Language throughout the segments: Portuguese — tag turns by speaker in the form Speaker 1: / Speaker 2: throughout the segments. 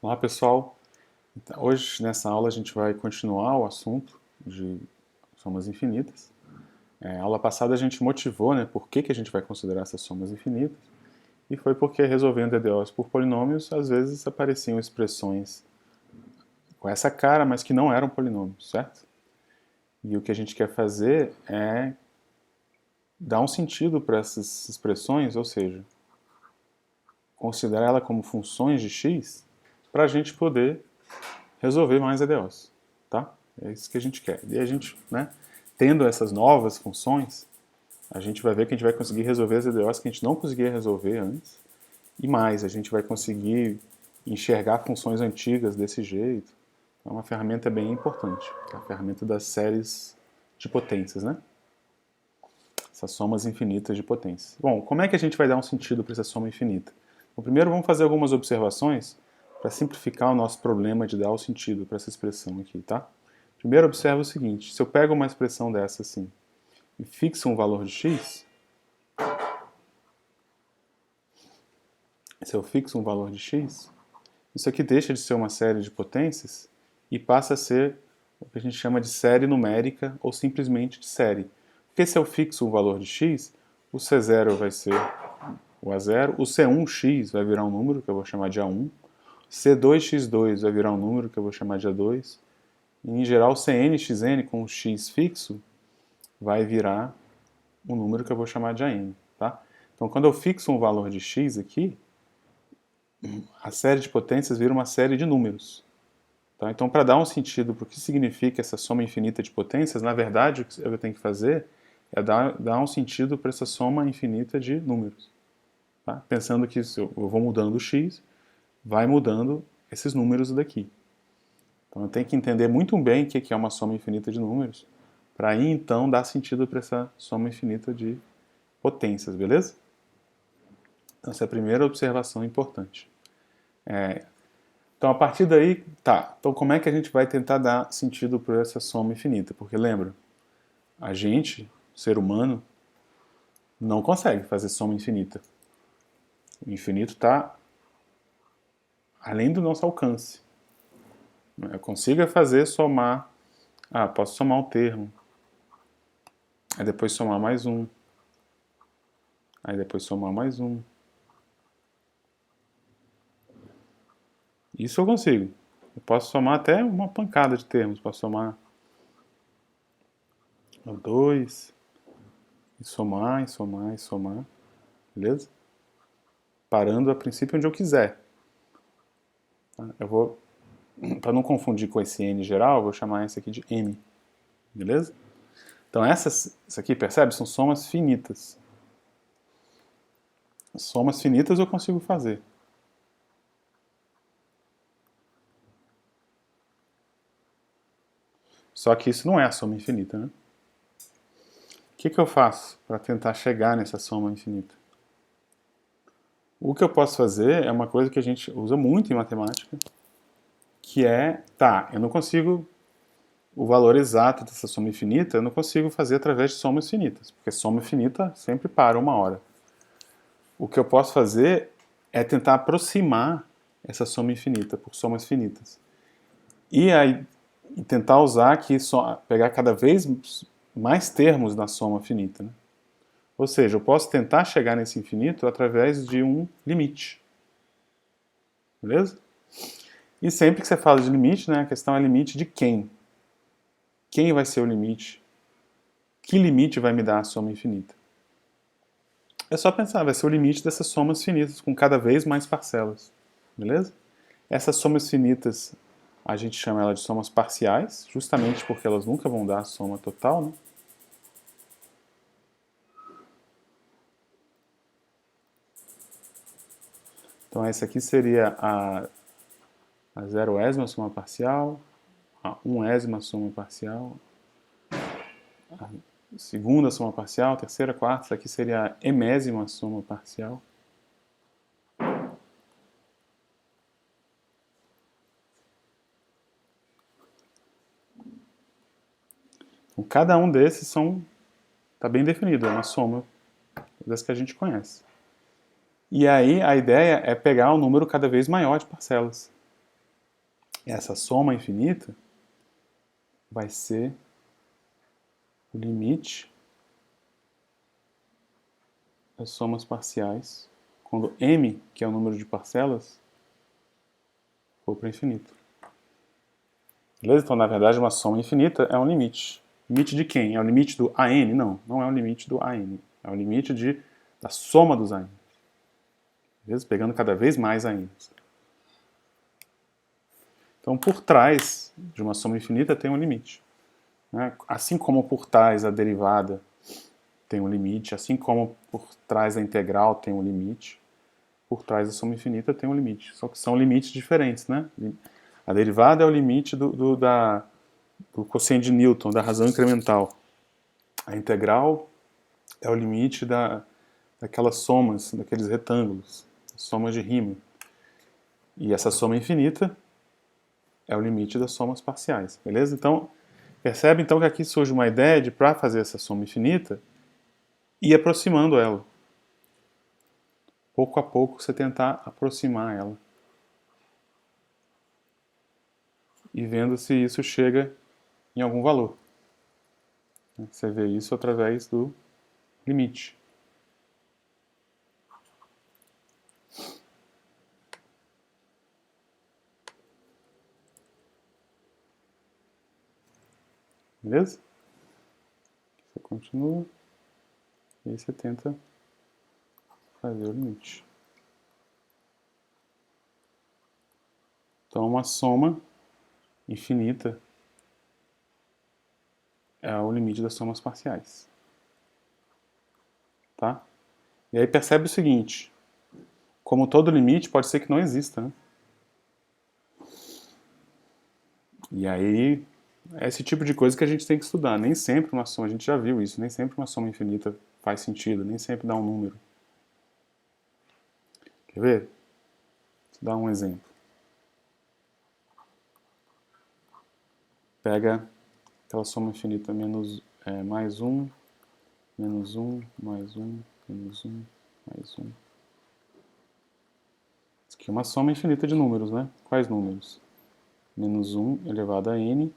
Speaker 1: Olá pessoal, então, hoje nessa aula a gente vai continuar o assunto de somas infinitas. A aula passada a gente motivou, né, por que a gente vai considerar essas somas infinitas, e foi porque resolvendo EDOs por polinômios, às vezes apareciam expressões com essa cara, mas que não eram polinômios, certo? E o que a gente quer fazer é dar um sentido para essas expressões, ou seja, considerar ela como funções de x, para a gente poder resolver mais EDOs, tá? É isso que a gente quer. E a gente, né, tendo essas novas funções, a gente vai ver que a gente vai conseguir resolver as EDOs que a gente não conseguia resolver antes, e mais, a gente vai conseguir enxergar funções antigas desse jeito. É uma ferramenta bem importante, que é a ferramenta das séries de potências, né? Essas somas infinitas de potências. Bom, como é que a gente vai dar um sentido para essa soma infinita? Bom, primeiro vamos fazer algumas observações para simplificar o nosso problema de dar o sentido para essa expressão aqui, tá? Primeiro observa o seguinte, se eu pego uma expressão dessa assim e fixo um valor de x, se eu fixo um valor de x, isso aqui deixa de ser uma série de potências e passa a ser o que a gente chama de série numérica ou simplesmente de série. Porque se eu fixo um valor de x, o C0 vai ser o A0, o C1x vai virar um número que eu vou chamar de A1, C2x2 vai virar um número que eu vou chamar de A2, e em geral o CnXn com o x fixo vai virar um número que eu vou chamar de AN. Tá? Então quando eu fixo um valor de x aqui, a série de potências vira uma série de números. Tá? Então, para dar um sentido para o que significa essa soma infinita de potências, na verdade, o que eu tenho que fazer é dar um sentido para essa soma infinita de números. Tá? Pensando que se eu vou mudando o x, vai mudando esses números daqui. Então, eu tenho que entender muito bem o que é uma soma infinita de números, para aí, então, dar sentido para essa soma infinita de potências, beleza? Então, essa é a primeira observação importante. Então, a partir daí, tá. Então, como é que a gente vai tentar dar sentido para essa soma infinita? Porque lembra, a gente, ser humano, não consegue fazer soma infinita. O infinito está além do nosso alcance. Eu consigo fazer somar. Ah, posso somar um termo. Aí depois somar mais um. Aí depois somar mais um. Isso eu consigo. Eu posso somar até uma pancada de termos. Posso somar dois, e somar, e somar, e somar. Beleza? Parando a princípio onde eu quiser. Eu vou, para não confundir com esse n geral, eu vou chamar esse aqui de m. Beleza? Então essas aqui, percebe? São somas finitas. Somas finitas eu consigo fazer. Só que isso não é a soma infinita, né? O que eu faço para tentar chegar nessa soma infinita? O que eu posso fazer é uma coisa que a gente usa muito em matemática, que é, tá, eu não consigo o valor exato dessa soma infinita, eu não consigo fazer através de somas finitas, porque soma infinita sempre para uma hora. O que eu posso fazer é tentar aproximar essa soma infinita por somas finitas. E aí tentar usar aqui, pegar cada vez mais termos na soma finita. Né? Ou seja, eu posso tentar chegar nesse infinito através de um limite. Beleza? E sempre que você fala de limite, né, a questão é limite de quem? Quem vai ser o limite? Que limite vai me dar a soma infinita? É só pensar, vai ser o limite dessas somas finitas, com cada vez mais parcelas. Beleza? Essas somas finitas, a gente chama ela de somas parciais, justamente porque elas nunca vão dar a soma total, né? Então essa aqui seria a zeroésima soma parcial, a unésima soma parcial, a segunda soma parcial, a terceira, quarta, essa aqui seria a emésima soma parcial. Então, cada um desses está bem definido, é uma soma das que a gente conhece. E aí a ideia é pegar um número cada vez maior de parcelas. essa soma infinita vai ser o limite das somas parciais quando m, que é o número de parcelas, for para infinito. Beleza? Então, na verdade, uma soma infinita é um limite. Limite de quem? É o limite do AN? Não, não é o limite do AN. É o limite da soma dos AN. Beleza? Pegando cada vez mais AN. Então, por trás de uma soma infinita tem um limite. Né? Assim como por trás da derivada tem um limite, assim como por trás da integral tem um limite, por trás da soma infinita tem um limite. Só que são limites diferentes, né? A derivada é o limite do quociente de Newton, da razão incremental. A integral é o limite daquelas somas, daqueles retângulos, somas de Riemann. E essa soma infinita é o limite das somas parciais, beleza? Então, percebe então que aqui surge uma ideia de, para fazer essa soma infinita, ir aproximando ela. Pouco a pouco você tentar aproximar ela. E vendo se isso chega em algum valor. Você vê isso através do limite. Beleza? Você continua e aí você tenta fazer o limite. Então, uma soma infinita é o limite das somas parciais. Tá? E aí percebe o seguinte, como todo limite, pode ser que não exista, né? E aí, é esse tipo de coisa que a gente tem que estudar. Nem sempre uma soma, a gente já viu isso, nem sempre uma soma infinita faz sentido, nem sempre dá um número. Quer ver? Vou dar um exemplo. Pega aquela soma infinita mais 1, menos 1, mais 1, menos 1, mais 1. Isso aqui é uma soma infinita de números, né? Quais números? Menos 1 elevado a n,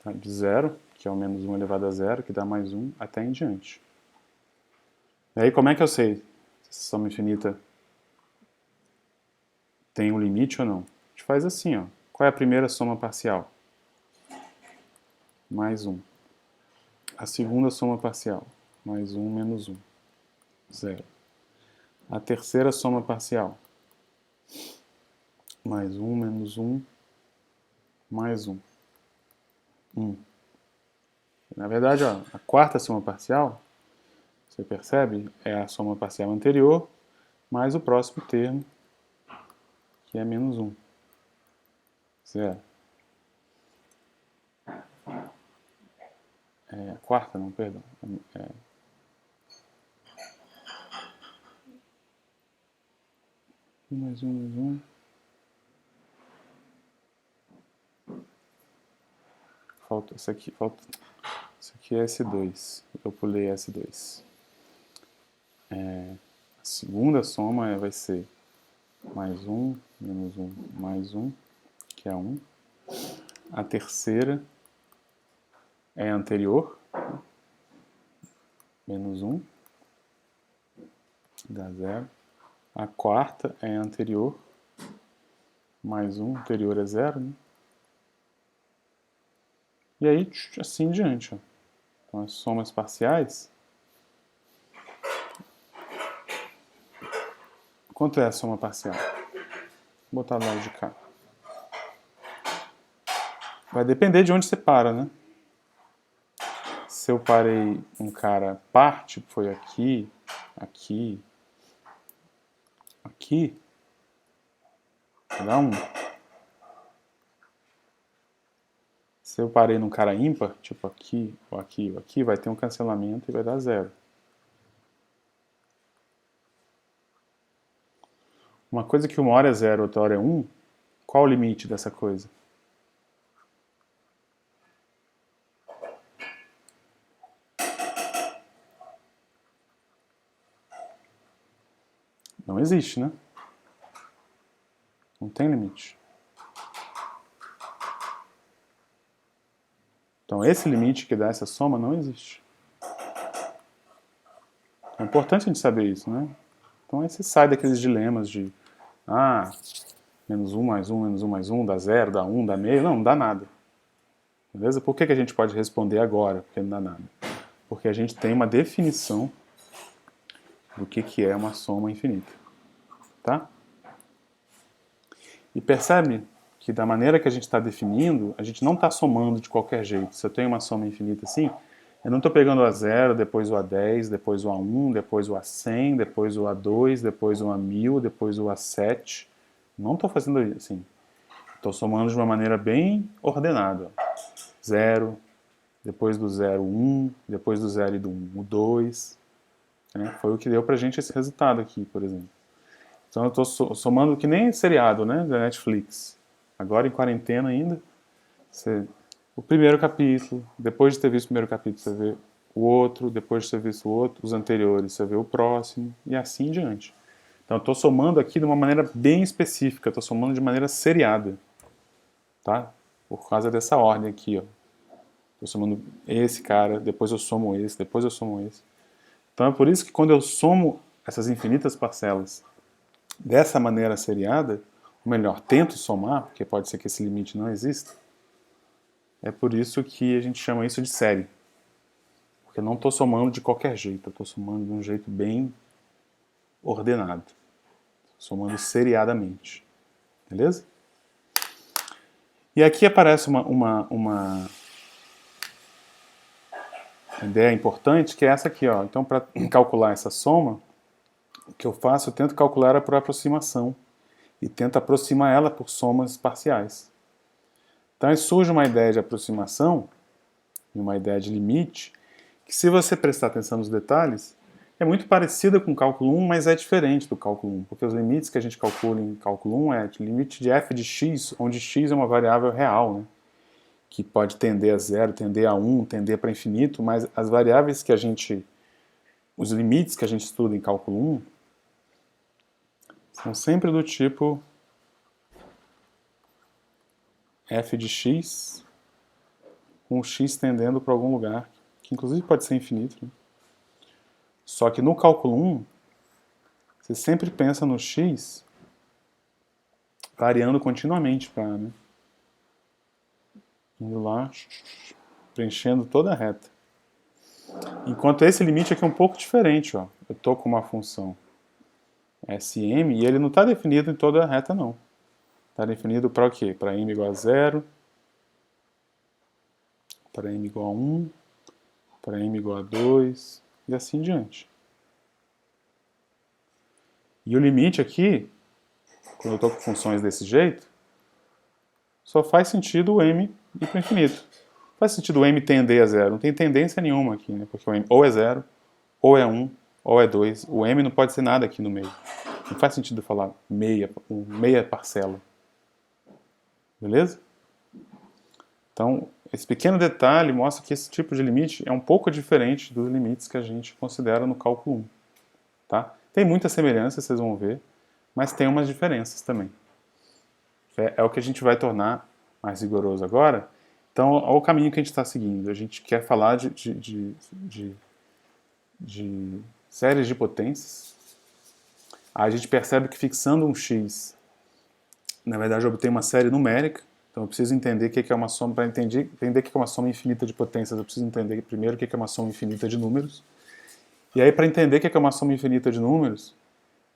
Speaker 1: tá? De 0, que é o menos 1 elevado a 0, que dá mais 1, até em diante. E aí como é que eu sei se essa soma infinita tem um limite ou não? A gente faz assim, ó. Qual é a primeira soma parcial? Mais 1. A segunda soma parcial? Mais 1 menos 1. 0. A terceira soma parcial? Mais 1 menos 1, mais 1. 1. Na verdade, ó, a quarta soma parcial, você percebe, é a soma parcial anterior mais o próximo termo, que é menos 1. 0. A quarta, não, perdão. Mais 1, mais 1. Falta, isso aqui é S2. Eu pulei S2. A segunda soma vai ser mais 1, menos 1, mais 1, que é 1. A terceira é a anterior, menos 1, dá 0. A quarta é a anterior, mais 1, anterior é 0, né? E aí, assim em diante. Ó. Então, as somas parciais. Quanto é a soma parcial? Vou botar do lado de cá. Vai depender de onde você para, né? Se eu parei um cara par, tipo, foi aqui, aqui, aqui, dá 1. Se eu parei num cara ímpar, tipo aqui, ou aqui, ou aqui, vai ter um cancelamento e vai dar 0. Uma coisa que uma hora é 0, outra hora é 1, qual o limite dessa coisa? Não existe, né? Não tem limite. Então esse limite que dá essa soma não existe. É importante a gente saber isso, né? Então aí você sai daqueles dilemas de menos 1 mais 1, menos 1 mais 1, dá 0, dá 1, dá meio. Não dá nada. Beleza? Por que a gente pode responder agora porque não dá nada? Porque a gente tem uma definição do que é uma soma infinita. Tá? E percebe que da maneira que a gente está definindo, a gente não está somando de qualquer jeito. Se eu tenho uma soma infinita assim, eu não estou pegando o A0, depois o A10, depois o A1, depois o A100, depois o A2, depois o A1000, depois o A7. Não estou fazendo isso assim. Estou somando de uma maneira bem ordenada. 0, depois do 0, 1, depois do 0 e do 1, o 2. Né? Foi o que deu pra gente esse resultado aqui, por exemplo. Então eu estou somando que nem seriado, né, da Netflix. Agora em quarentena ainda, o primeiro capítulo, depois de ter visto o primeiro capítulo, você vê o outro, depois de ter visto o outro, os anteriores, você vê o próximo, e assim em diante. Então eu estou somando aqui de uma maneira bem específica, estou somando de maneira seriada. Tá? Por causa dessa ordem aqui, ó. Estou somando esse cara, depois eu somo esse, depois eu somo esse. Então é por isso que quando eu somo essas infinitas parcelas dessa maneira seriada, ou melhor, tento somar, porque pode ser que esse limite não exista, é por isso que a gente chama isso de série. Porque eu não estou somando de qualquer jeito, eu estou somando de um jeito bem ordenado. Somando seriadamente. Beleza? E aqui aparece uma ideia importante, que é essa aqui, ó. Então, para calcular essa soma, o que eu faço? Eu tento calcular ela por aproximação e tento aproximar ela por somas parciais. Então, aí surge uma ideia de aproximação e uma ideia de limite, que se você prestar atenção nos detalhes, é muito parecida com o cálculo 1, mas é diferente do cálculo 1, porque os limites que a gente calcula em cálculo 1 é o limite de f de x, onde x é uma variável real, né? Que pode tender a 0, tender a 1, tender para infinito, mas as variáveis que a gente, os limites que a gente estuda em cálculo 1, são sempre do tipo f de x com x tendendo para algum lugar, que inclusive pode ser infinito. Né? Só que no cálculo 1, você sempre pensa no x variando continuamente para, né? Indo lá, preenchendo toda a reta. Enquanto esse limite aqui é um pouco diferente, ó. Eu estou com uma função Sm e ele não está definido em toda a reta, não. Está definido para o quê? Para m igual a 0, para m igual a 1, para m igual a 2 e assim em diante. E o limite aqui, quando eu estou com funções desse jeito, só faz sentido o m ir para o infinito. Faz sentido o m tender a 0. Não tem tendência nenhuma aqui, né? Porque o m ou é 0, ou é 1, ou é 2. O m não pode ser nada aqui no meio. Não faz sentido falar meia parcela. Beleza? Então, esse pequeno detalhe mostra que esse tipo de limite é um pouco diferente dos limites que a gente considera no cálculo 1. Tá? Tem muitas semelhanças, vocês vão ver, mas tem umas diferenças também. É o que a gente vai tornar mais rigoroso agora. Então, olha o caminho que a gente está seguindo. A gente quer falar de séries de potências. Aí a gente percebe que fixando um x, na verdade eu obtenho uma série numérica. Então eu preciso entender o que é uma soma. Para entender o que é uma soma infinita de potências, eu preciso entender primeiro o que é uma soma infinita de números. E aí, para entender o que é uma soma infinita de números,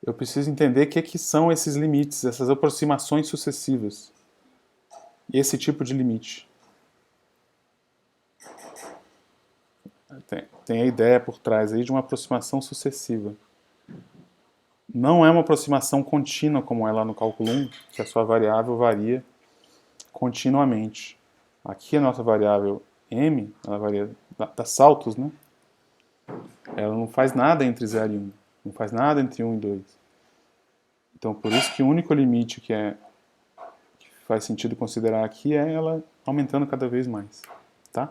Speaker 1: eu preciso entender o que são esses limites, essas aproximações sucessivas. Esse tipo de limite. Tem a ideia por trás aí de uma aproximação sucessiva. Não é uma aproximação contínua como é lá no cálculo 1, que a sua variável varia continuamente. Aqui a nossa variável m, ela varia, dá saltos, né? Ela não faz nada entre 0 e 1, não faz nada entre 1 e 2. Então por isso que o único limite que faz sentido considerar aqui é ela aumentando cada vez mais. Tá?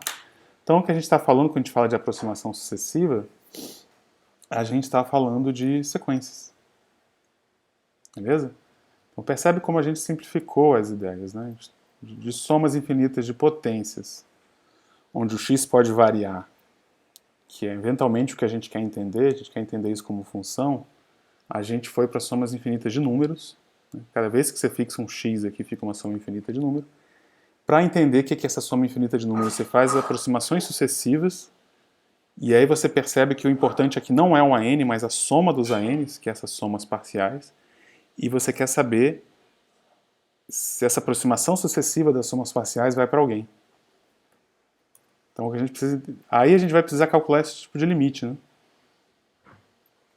Speaker 1: Então o que a gente está falando quando a gente fala de aproximação sucessiva, a gente está falando de sequências. Beleza? Então percebe como a gente simplificou as ideias, né? De somas infinitas de potências, onde o x pode variar, que é eventualmente o que a gente quer entender isso como função, a gente foi para somas infinitas de números, né? Cada vez que você fixa um x aqui, fica uma soma infinita de números. Para entender o que é essa soma infinita de números, você faz aproximações sucessivas, e aí você percebe que o importante aqui não é um AN, mas a soma dos ANs, que é essas somas parciais, e você quer saber se essa aproximação sucessiva das somas parciais vai para alguém. Então a gente precisa, aí a gente vai precisar calcular esse tipo de limite, né?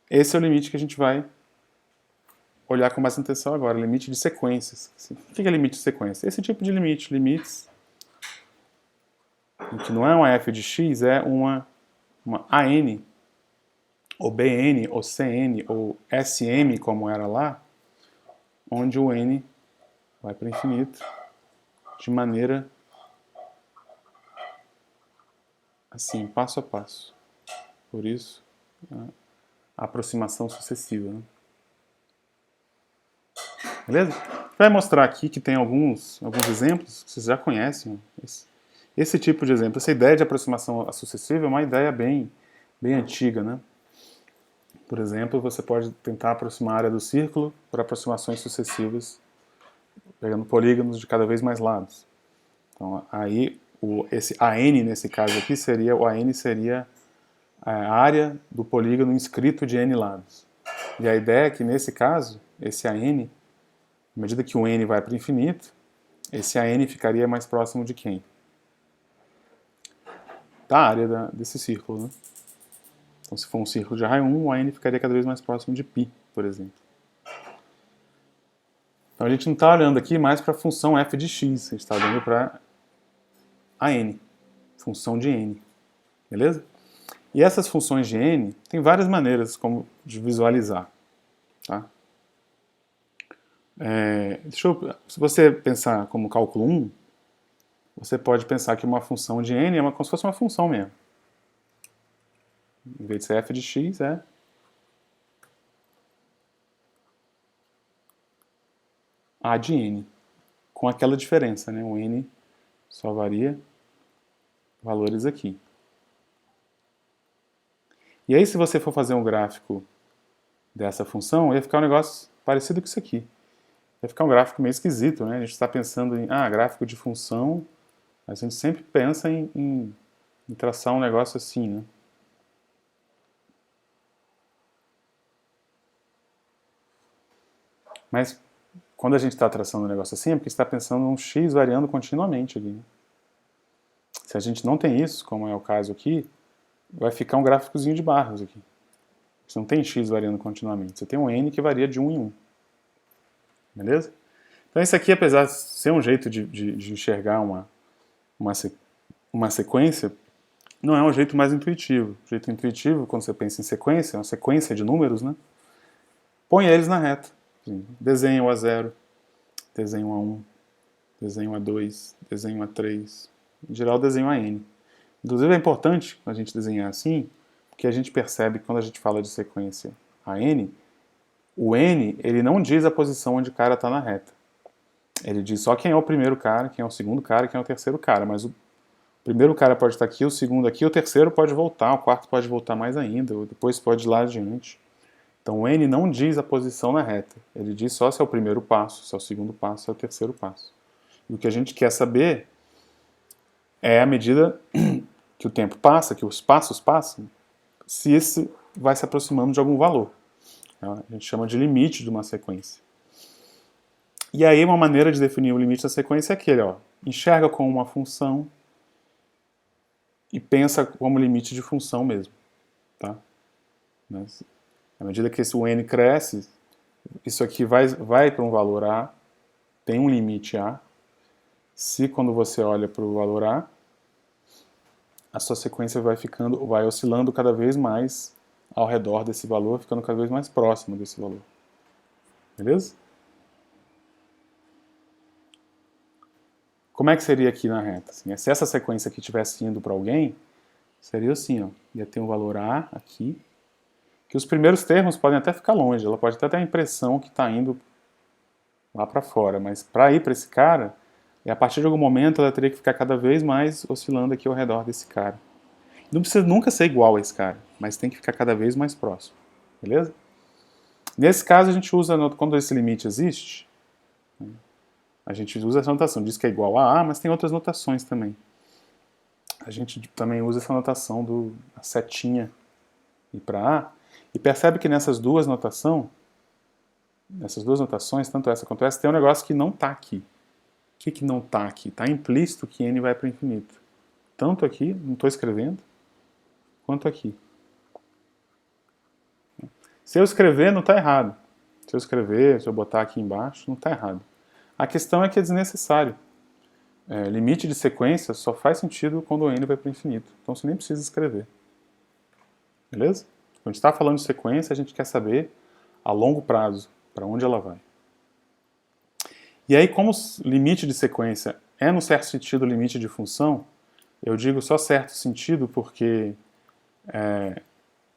Speaker 1: Esse é o limite que a gente vai olhar com mais atenção agora, limite de sequências. O que é limite de sequência? Esse tipo de limite, limites, que não é uma f de x, é uma AN, ou BN, ou CN, ou SM, como era lá, onde o n vai para o infinito de maneira assim, passo a passo. Por isso, a aproximação sucessiva. Né? Beleza? Vai mostrar aqui que tem alguns exemplos que vocês já conhecem. Esse tipo de exemplo, essa ideia de aproximação sucessiva é uma ideia bem antiga, né? Por exemplo, você pode tentar aproximar a área do círculo por aproximações sucessivas, pegando polígonos de cada vez mais lados. Então, aí, esse AN, nesse caso aqui, o AN seria a área do polígono inscrito de N lados. E a ideia é que, nesse caso, esse AN, à medida que o N vai para o infinito, esse AN ficaria mais próximo de quem? Da área desse círculo, né? Então, se for um círculo de raio 1, o AN ficaria cada vez mais próximo de π, por exemplo. Então, a gente não está olhando aqui mais para a função f de x, a gente está olhando para a n, função de n. Beleza? E essas funções de n, tem várias maneiras de visualizar. Tá? Se você pensar como cálculo 1, você pode pensar que uma função de n é como se fosse uma função mesmo. Em vez de ser f de x, é a de n. Com aquela diferença, né? O n só varia valores aqui. E aí, se você for fazer um gráfico dessa função, ia ficar um negócio parecido com isso aqui. Ia ficar um gráfico meio esquisito, né? A gente está pensando em, gráfico de função, a gente sempre pensa em traçar um negócio assim, né? Mas quando a gente está traçando um negócio assim, é porque está pensando um x variando continuamente ali. Né? Se a gente não tem isso, como é o caso aqui, vai ficar um gráficozinho de barras aqui. Você não tem x variando continuamente, você tem um n que varia de 1 em 1. Beleza? Então isso aqui, apesar de ser um jeito de enxergar uma sequência, não é um jeito mais intuitivo. O jeito intuitivo, quando você pensa em sequência, é uma sequência de números, né? Põe eles na reta. Desenha o A0, desenha o A1, desenha o A2, desenha o A3. Em geral, desenha o AN. Inclusive, é importante a gente desenhar assim, porque a gente percebe que quando a gente fala de sequência AN, o N, ele não diz a posição onde o cara está na reta. Ele diz só quem é o primeiro cara, quem é o segundo cara, quem é o terceiro cara. Mas o primeiro cara pode estar aqui, o segundo aqui, o terceiro pode voltar, o quarto pode voltar mais ainda, depois pode ir lá adiante. Então o N não diz a posição na reta. Ele diz só se é o primeiro passo, se é o segundo passo, se é o terceiro passo. E o que a gente quer saber é à medida que o tempo passa, que os passos passam, se esse vai se aproximando de algum valor. A gente chama de limite de uma sequência. E aí uma maneira de definir o limite da sequência é aquele, ó, enxerga como uma função e pensa como limite de função mesmo. Tá? Mas, à medida que esse n cresce, isso aqui vai para um valor A, tem um limite A. Se quando você olha para o valor A, a sua sequência vai oscilando cada vez mais ao redor desse valor, ficando cada vez mais próximo desse valor. Beleza? Como é que seria aqui na reta? Assim, se essa sequência aqui estivesse indo para alguém, seria assim, ó, ia ter um valor A aqui, que os primeiros termos podem até ficar longe, ela pode até ter a impressão que está indo lá para fora. Mas para ir para esse cara, a partir de algum momento ela teria que ficar cada vez mais oscilando aqui ao redor desse cara. Não precisa nunca ser igual a esse cara, mas tem que ficar cada vez mais próximo. Beleza? Nesse caso a gente usa, quando esse limite existe, a gente usa essa notação, diz que é igual a mas tem outras notações também. A gente também usa essa notação da setinha ir para A, e percebe que nessas duas notações, tanto essa quanto essa, tem um negócio que não está aqui. O que não está aqui? Está implícito que n vai para o infinito. Tanto aqui, não estou escrevendo, quanto aqui. Se eu escrever, não está errado. Se eu botar aqui embaixo, não está errado. A questão é que é desnecessário. Limite de sequência só faz sentido quando o n vai para o infinito. Então você nem precisa escrever. Beleza? Quando a gente está falando de sequência, a gente quer saber a longo prazo, para onde ela vai. E aí, como limite de sequência é, no certo sentido, limite de função, eu digo só certo sentido porque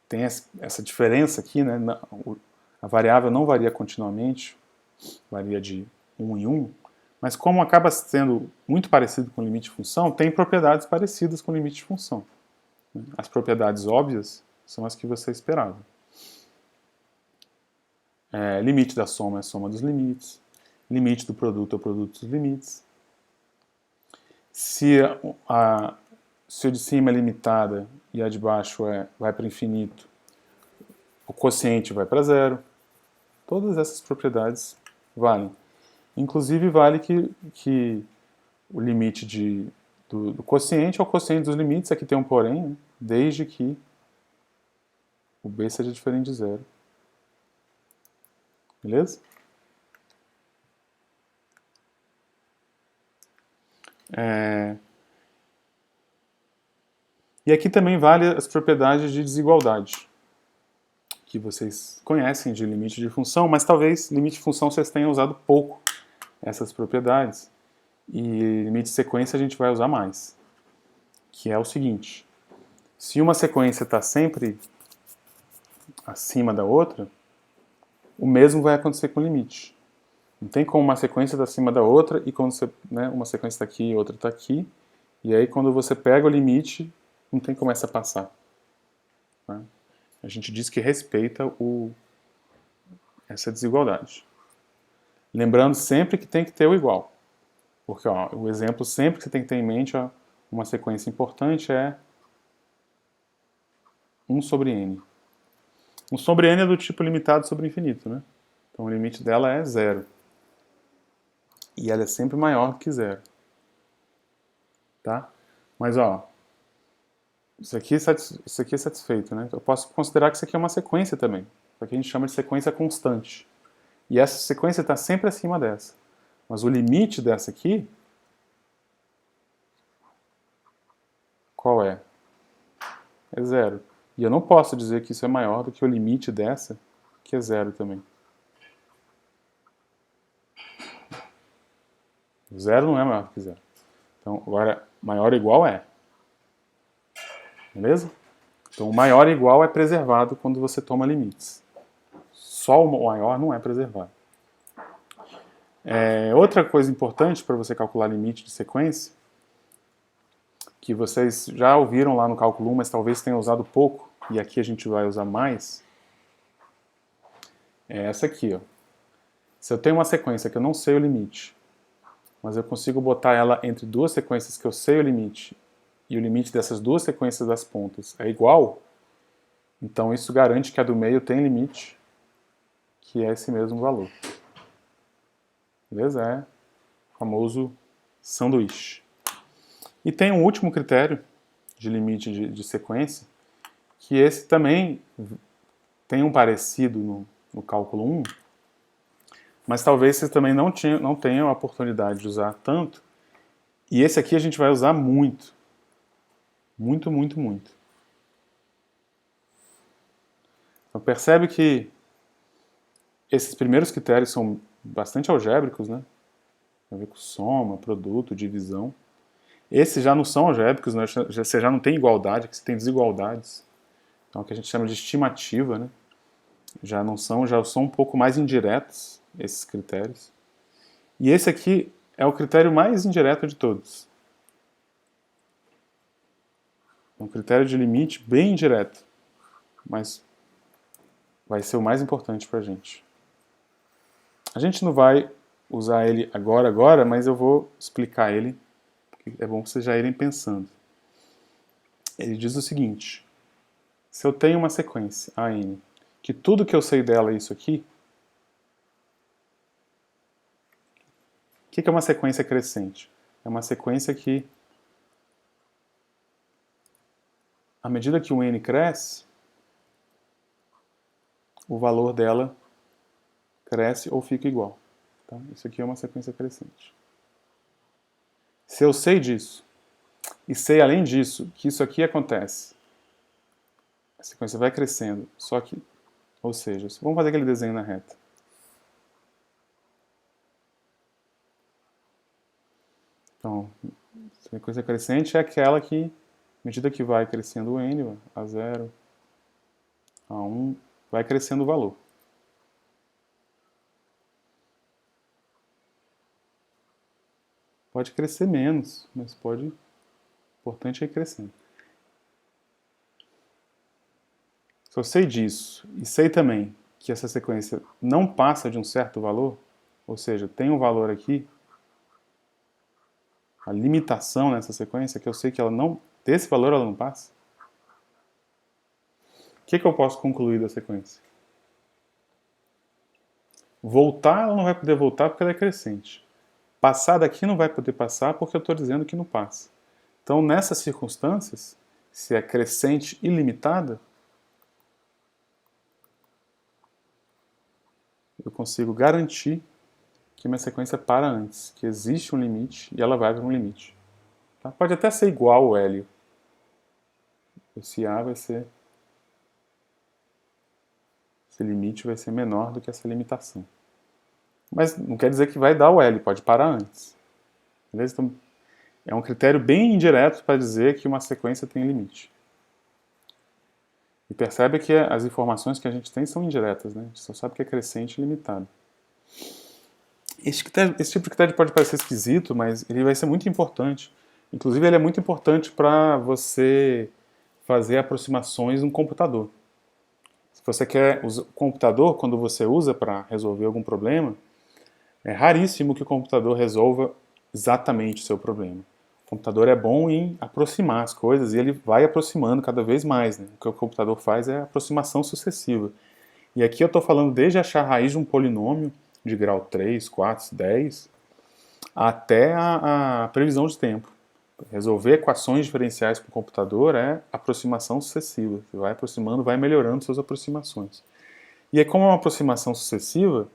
Speaker 1: tem essa diferença aqui, né? A variável não varia continuamente, varia de 1 em 1, mas como acaba sendo muito parecido com o limite de função, tem propriedades parecidas com o limite de função. As propriedades óbvias são as que você esperava. Limite da soma é a soma dos limites. Limite do produto é o produto dos limites. Se a de cima é limitada e a de baixo vai para infinito, o quociente vai para zero. Todas essas propriedades valem. Inclusive vale que o limite do quociente é o quociente dos limites, aqui tem um porém, né? Desde que o b seja diferente de zero. Beleza? E aqui também vale as propriedades de desigualdade, que vocês conhecem de limite de função, mas talvez limite de função vocês tenham usado pouco essas propriedades. E limite de sequência a gente vai usar mais, que é o seguinte: se uma sequência está sempre acima da outra, o mesmo vai acontecer com o limite. Não tem como uma sequência estar acima da outra e quando você, uma sequência está aqui e outra está aqui, e aí quando você pega o limite, não tem como essa passar. Tá? A gente diz que respeita essa desigualdade. Lembrando sempre que tem que ter o igual. Porque o exemplo sempre que você tem que ter em mente, uma sequência importante é 1 sobre n. 1 sobre n é do tipo limitado sobre infinito, né? Então o limite dela é 0. E ela é sempre maior do que 0. Tá? Mas isso aqui é satisfeito, né? Eu posso considerar que isso aqui é uma sequência também. Isso aqui a gente chama de sequência constante. E essa sequência está sempre acima dessa. Mas o limite dessa aqui, qual é? É 0. E eu não posso dizer que isso é maior do que o limite dessa, que é 0 também. 0 não é maior do que 0. Então, agora, maior ou igual é. Beleza? Então, o maior ou igual é preservado quando você toma limites. Só o maior não é preservado. Outra coisa importante para você calcular limite de sequência, que vocês já ouviram lá no cálculo 1, mas talvez tenham usado pouco, e aqui a gente vai usar mais, é essa aqui. Se eu tenho uma sequência que eu não sei o limite, mas eu consigo botar ela entre duas sequências que eu sei o limite, e o limite dessas duas sequências das pontas é igual, então isso garante que a do meio tem limite, que é esse mesmo valor. Beleza? É o famoso sanduíche. E tem um último critério de limite de sequência, que esse também tem um parecido no cálculo 1, mas talvez vocês também não tenham a oportunidade de usar tanto, e esse aqui a gente vai usar muito. Muito, muito, muito. Então percebe que esses primeiros critérios são bastante algébricos, né? Tem a ver com soma, produto, divisão. Esses já não são algébricos, né? Você já não tem igualdade, aqui você tem desigualdades. Então, o que a gente chama de estimativa, né? Já são um pouco mais indiretos, esses critérios. E esse aqui é o critério mais indireto de todos. É um critério de limite bem indireto, mas vai ser o mais importante para a gente. A gente não vai usar ele agora, mas eu vou explicar ele, porque é bom vocês já irem pensando. Ele diz o seguinte: se eu tenho uma sequência, AN, que tudo que eu sei dela é isso aqui, o que é uma sequência crescente? É uma sequência que, à medida que o N cresce, o valor dela cresce ou fica igual. Tá? Isso aqui é uma sequência crescente. Se eu sei disso, e sei além disso que isso aqui acontece, a sequência vai crescendo, só que, ou seja, vamos fazer aquele desenho na reta. Então, a sequência crescente é aquela que, à medida que vai crescendo o N, A0, A1, vai crescendo o valor. Pode crescer menos, mas pode. O importante é ir crescendo. Se eu sei disso e sei também que essa sequência não passa de um certo valor, ou seja, tem um valor aqui, a limitação nessa sequência, que eu sei que ela não, desse valor ela não passa, o que eu posso concluir da sequência? Voltar, ela não vai poder voltar porque ela é crescente. Passar daqui não vai poder passar porque eu estou dizendo que não passa. Então, nessas circunstâncias, se é crescente ilimitada, eu consigo garantir que minha sequência para antes, que existe um limite e ela vai para um limite. Tá? Pode até ser igual ao hélio. Esse A vai ser... Esse limite vai ser menor do que essa limitação. Mas não quer dizer que vai dar o hélio, pode parar antes. Beleza? Então, é um critério bem indireto para dizer que uma sequência tem limite. E percebe que as informações que a gente tem são indiretas, né? A gente só sabe que é crescente e limitado. Esse tipo de critério pode parecer esquisito, mas ele vai ser muito importante. Inclusive, ele é muito importante para você fazer aproximações no computador. Se você quer o computador, quando você usa para resolver algum problema, é raríssimo que o computador resolva exatamente o seu problema. O computador é bom em aproximar as coisas e ele vai aproximando cada vez mais. Né? O que o computador faz é aproximação sucessiva. E aqui eu estou falando desde achar a raiz de um polinômio de grau 3, 4, 10, até a previsão de tempo. Resolver equações diferenciais para o computador é aproximação sucessiva. Você vai aproximando, vai melhorando suas aproximações. E aí, como é uma aproximação sucessiva,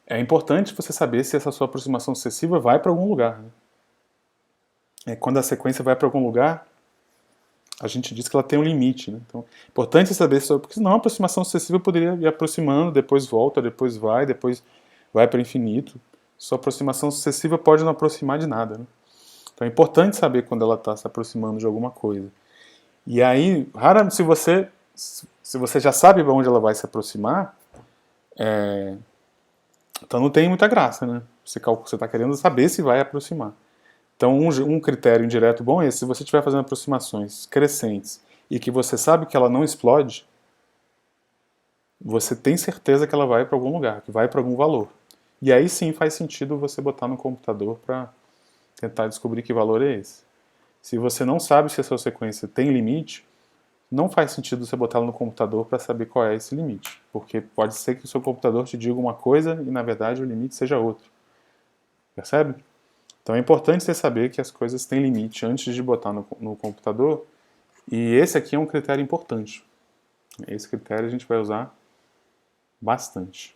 Speaker 1: é importante você saber se essa sua aproximação sucessiva vai para algum lugar. Né? Quando a sequência vai para algum lugar, a gente diz que ela tem um limite. Né? Então, é importante saber sobre, porque senão a aproximação sucessiva poderia ir aproximando, depois volta, depois vai para o infinito. Sua aproximação sucessiva pode não aproximar de nada. Né? Então é importante saber quando ela está se aproximando de alguma coisa. E aí, raramente, se você já sabe onde ela vai se aproximar, então não tem muita graça, né? Você está querendo saber se vai aproximar. Então um critério indireto bom é esse: se você estiver fazendo aproximações crescentes e que você sabe que ela não explode, você tem certeza que ela vai para algum lugar, que vai para algum valor. E aí sim faz sentido você botar no computador para tentar descobrir que valor é esse. Se você não sabe se a sua sequência tem limite, não faz sentido você botá-la no computador para saber qual é esse limite, porque pode ser que o seu computador te diga uma coisa e na verdade o limite seja outro. Percebe? Então é importante você saber que as coisas têm limite antes de botar no computador, e esse aqui é um critério importante. Esse critério a gente vai usar bastante.